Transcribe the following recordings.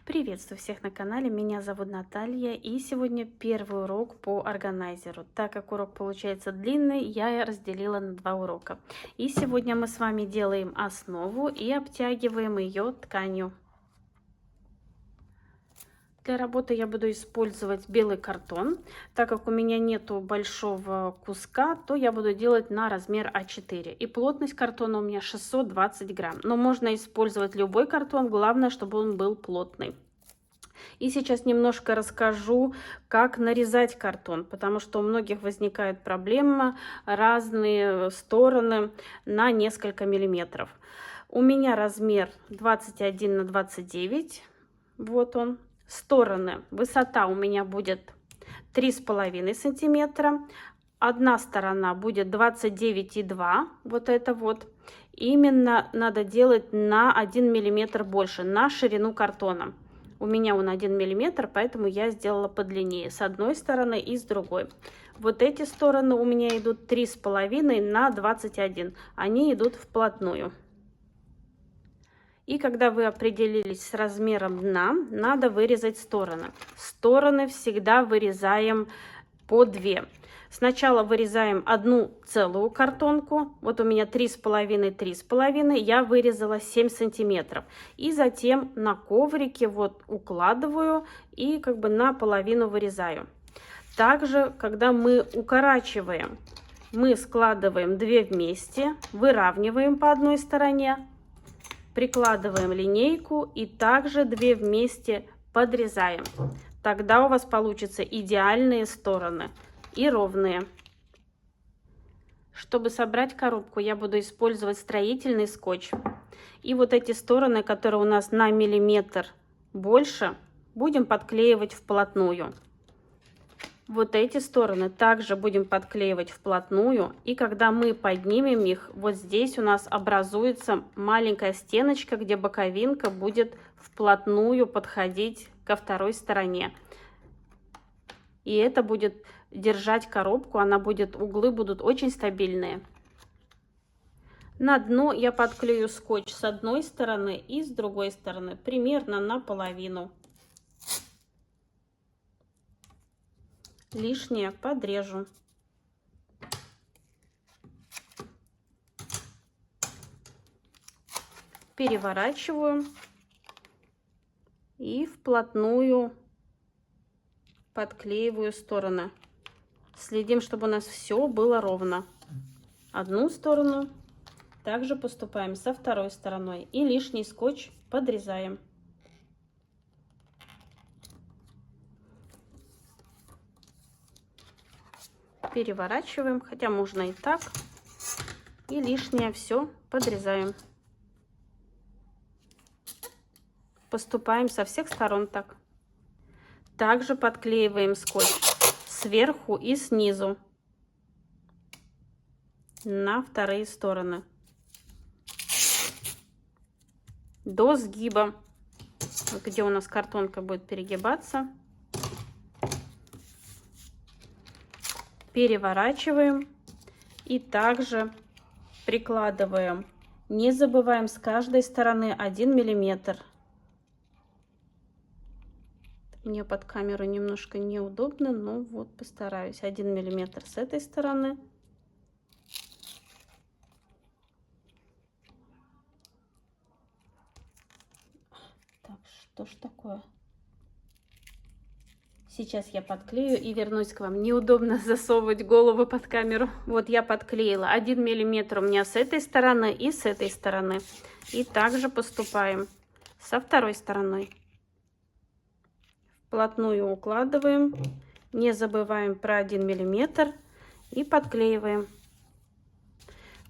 Приветствую всех на канале, меня зовут Наталья, и сегодня первый урок по органайзеру. Так как урок получается длинный, я разделила на два урока. И сегодня мы с вами делаем основу и обтягиваем ее тканью. Для работы я буду использовать белый картон. Так как у меня нету большого куска, то я буду делать на размер А4. И плотность картона у меня 620 грамм. Но можно использовать любой картон, главное, чтобы он был плотный. И сейчас немножко расскажу, как нарезать картон, потому что у многих возникает проблема разные стороны на несколько миллиметров. У меня размер 21 на 29, вот он. Стороны, высота у меня будет 3,5 сантиметра, одна сторона будет 29,2, вот это вот. Именно надо делать на 1 миллиметр больше, на ширину картона. У меня он 1 миллиметр, поэтому я сделала подлиннее с одной стороны и с другой. Вот эти стороны у меня идут 3,5 на 21, они идут вплотную. И когда вы определились с размером дна, надо вырезать стороны. Стороны всегда вырезаем по 2. Сначала вырезаем одну целую картонку. Вот у меня 3,5, я вырезала 7 сантиметров. И затем на коврике вот укладываю и как бы наполовину вырезаю. Также, когда мы укорачиваем, мы складываем 2 вместе, выравниваем по одной стороне, прикладываем линейку и также 2 вместе подрезаем. Тогда у вас получатся идеальные стороны и ровные. Чтобы собрать коробку, я буду использовать строительный скотч. И вот эти стороны, которые у нас на миллиметр больше, будем подклеивать вплотную. Вот эти стороны также будем подклеивать вплотную. И когда мы поднимем их, вот здесь у нас образуется маленькая стеночка, где боковинка будет вплотную подходить ко второй стороне. И это будет держать коробку, углы будут очень стабильные. На дно я подклею скотч с одной стороны и с другой стороны, примерно наполовину. Лишнее подрежу. Переворачиваю и вплотную подклеиваю стороны. Следим, чтобы у нас все было ровно. Одну сторону. Также поступаем со второй стороной. И лишний скотч подрезаем. Переворачиваем, хотя можно и так. И лишнее все подрезаем. Поступаем со всех сторон так. Также подклеиваем скотч сверху и снизу на вторые стороны до сгиба, где у нас картонка будет перегибаться. Переворачиваем и также прикладываем. Не забываем с каждой стороны 1 миллиметр. Мне под камеру немножко неудобно, но вот постараюсь. 1 миллиметр с этой стороны. Так, что ж такое? Сейчас я подклею и вернусь к вам. Неудобно засовывать голову под камеру. Вот я подклеила 1 миллиметр у меня с этой стороны и с этой стороны. И также поступаем со второй стороной. Вплотную укладываем. Не забываем про 1 миллиметр и подклеиваем.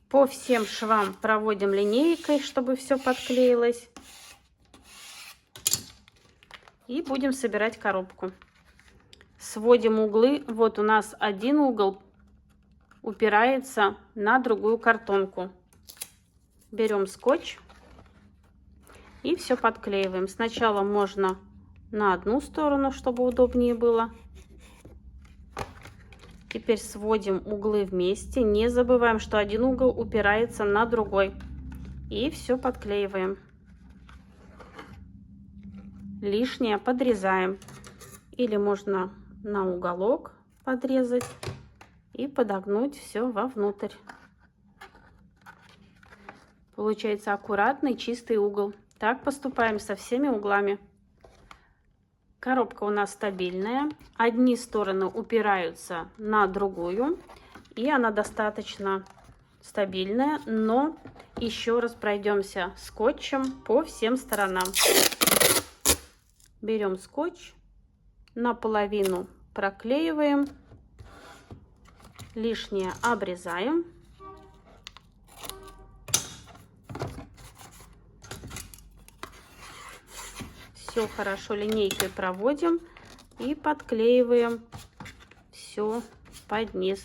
По всем швам проводим линейкой, чтобы все подклеилось. И будем собирать коробку. Сводим углы. Вот у нас один угол упирается на другую картонку. Берем скотч и все подклеиваем. Сначала можно на одну сторону, чтобы удобнее было. Теперь сводим углы вместе. Не забываем, что один угол упирается на другой. И все подклеиваем. лишнее подрезаем. Или можно на уголок подрезать и подогнуть все вовнутрь. Получается аккуратный чистый угол. Так поступаем со всеми углами. Коробка у нас стабильная. Одни стороны упираются на другую. И она достаточно стабильная. Но еще раз пройдемся скотчем по всем сторонам. Берем скотч. Наполовину проклеиваем. Лишнее обрезаем. Все хорошо линейкой проводим и подклеиваем все под низ.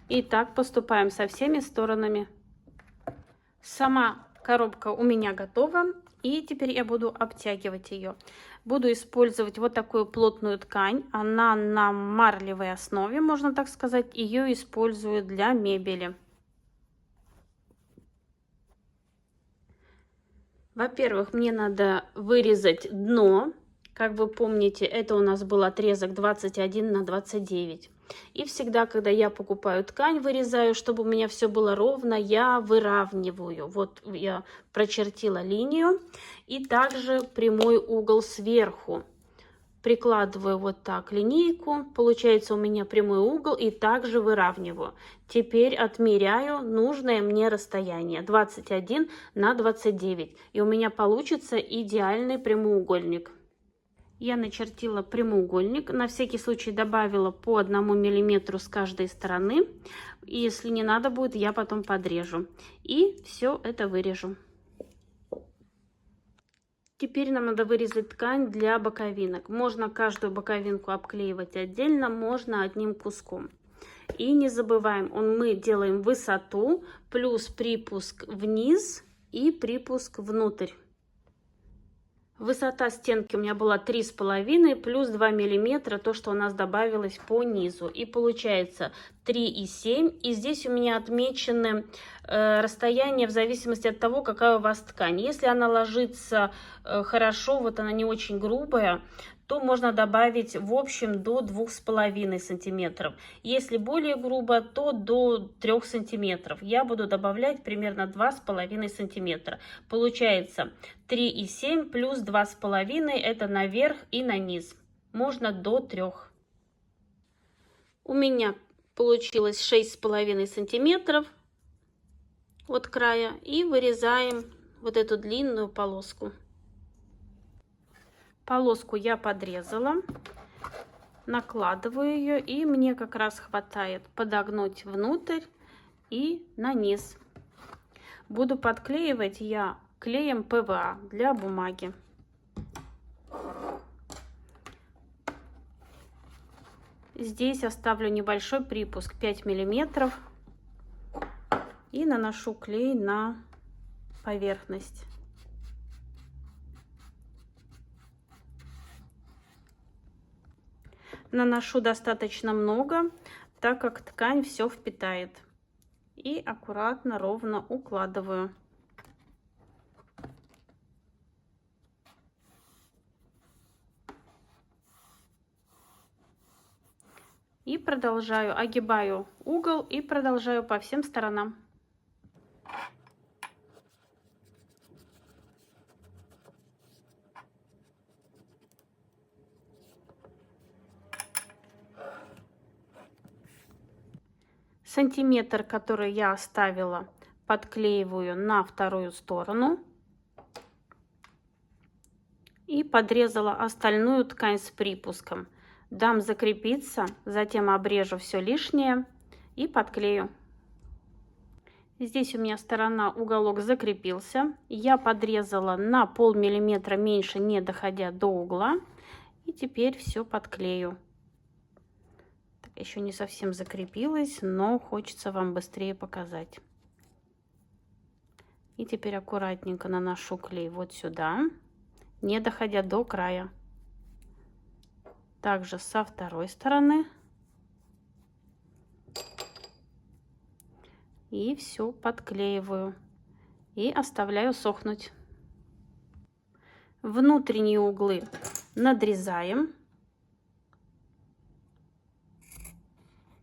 И так поступаем со всеми сторонами. Сама коробка у меня готова. И теперь я буду обтягивать ее. Буду использовать вот такую плотную ткань. Она на марлевой основе, можно так сказать. Ее использую для мебели. Во-первых, мне надо вырезать дно. Как вы помните, это у нас был отрезок 21 на 29. И всегда, когда я покупаю ткань, вырезаю, чтобы у меня все было ровно, я выравниваю. Вот я прочертила линию. И также прямой угол сверху. Прикладываю вот так линейку. Получается у меня прямой угол и также выравниваю. Теперь отмеряю нужное мне расстояние. 21 на 29. И у меня получится идеальный прямоугольник. Я начертила прямоугольник. На всякий случай добавила по 1 миллиметру с каждой стороны. И если не надо будет, я потом подрежу. И все это вырежу. Теперь нам надо вырезать ткань для боковинок. Можно каждую боковинку обклеивать отдельно, можно одним куском. И не забываем, мы делаем высоту плюс припуск вниз и припуск внутрь. Высота стенки у меня была 3,5 плюс 2 миллиметра, то, что у нас добавилось по низу. И получается 3,7. И здесь у меня отмечены расстояния в зависимости от того, какая у вас ткань. Если она ложится хорошо, вот она не очень грубая, то можно добавить в общем до 2,5 сантиметров. Если более грубо, то до 3 сантиметров. Я буду добавлять примерно 2,5 сантиметра. Получается 3,7 плюс 2,5 это наверх и на низ. Можно до 3. У меня получилось 6,5 сантиметров от края. И вырезаем вот эту длинную полоску. Полоску я подрезала, накладываю ее, и мне как раз хватает подогнуть внутрь и на низ. Буду подклеивать я клеем ПВА для бумаги. Здесь оставлю небольшой припуск 5 миллиметров и наношу клей на поверхность. Наношу достаточно много, так как ткань все впитает. И аккуратно, ровно укладываю. И продолжаю, огибаю угол и продолжаю по всем сторонам. Сантиметр, который я оставила, подклеиваю на вторую сторону. И подрезала остальную ткань с припуском. Дам закрепиться, затем обрежу все лишнее и подклею. Здесь у меня сторона, уголок закрепился. Я подрезала на полмиллиметра меньше, не доходя до угла. И теперь все подклею. Еще не совсем закрепилась, но хочется вам быстрее показать. И теперь аккуратненько наношу клей вот сюда, не доходя до края. Также со второй стороны. И все подклеиваю. И оставляю сохнуть. Внутренние углы надрезаем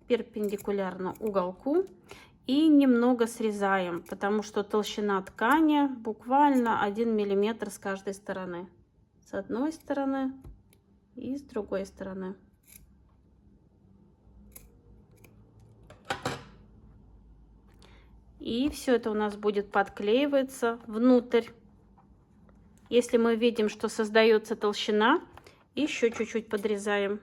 перпендикулярно уголку и немного срезаем, потому что толщина ткани буквально 1 миллиметр с каждой стороны. С одной стороны и с другой стороны. И все это у нас будет подклеиваться внутрь. Если мы видим, что создается толщина, еще чуть-чуть подрезаем.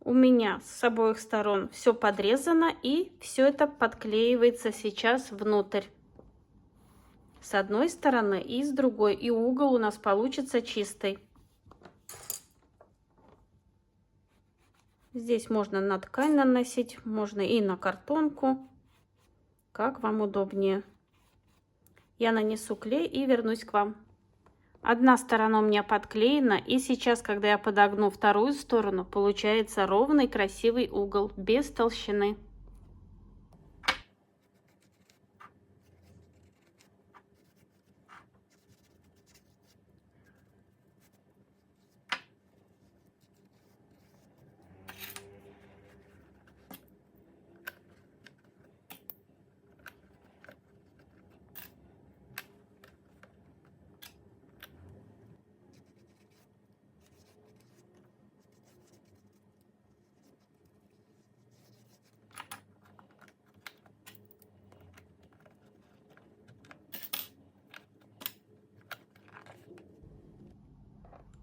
У меня с обоих сторон все подрезано, и все это подклеивается сейчас внутрь. С одной стороны и с другой. И угол у нас получится чистый. Здесь можно на ткань наносить, можно и на картонку, как вам удобнее. Я нанесу клей и вернусь к вам. Одна сторона у меня подклеена, и сейчас, когда я подогну вторую сторону, получается ровный красивый угол, без толщины.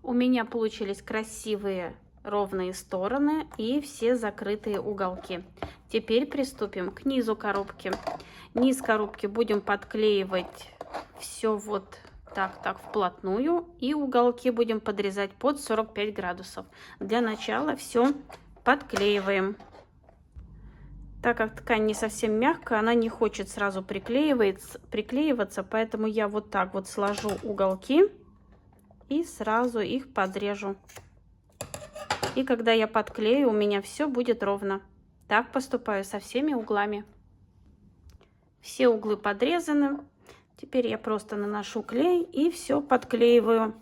У меня получились красивые ровные стороны и все закрытые уголки. Теперь приступим к низу коробки. Низ коробки будем подклеивать все вот так вплотную, и уголки будем подрезать под 45 градусов. Для начала все подклеиваем. Так как ткань не совсем мягкая, она не хочет сразу приклеиваться, поэтому я вот так вот сложу уголки и сразу их подрежу. И когда я подклею, у меня все будет ровно. Так поступаю со всеми углами. Все углы подрезаны. Теперь я просто наношу клей и все подклеиваю.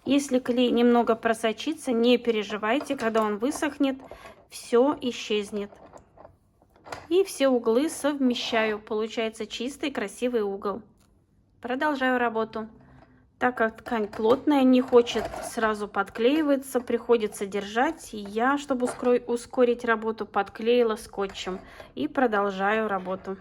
Если клей немного просочится, не переживайте, когда он высохнет, все исчезнет. И все углы совмещаю, получается чистый красивый угол. Продолжаю работу. Так как ткань плотная, не хочет сразу подклеиваться, приходится держать. И я, чтобы ускорить работу, подклеила скотчем. И продолжаю работу.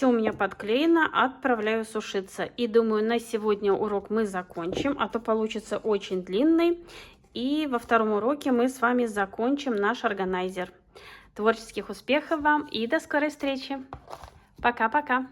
Все у меня подклеено, отправляю сушиться. И думаю, на сегодня урок мы закончим, а то получится очень длинный. И во втором уроке мы с вами закончим наш органайзер. Творческих успехов вам и до скорой встречи. Пока-пока.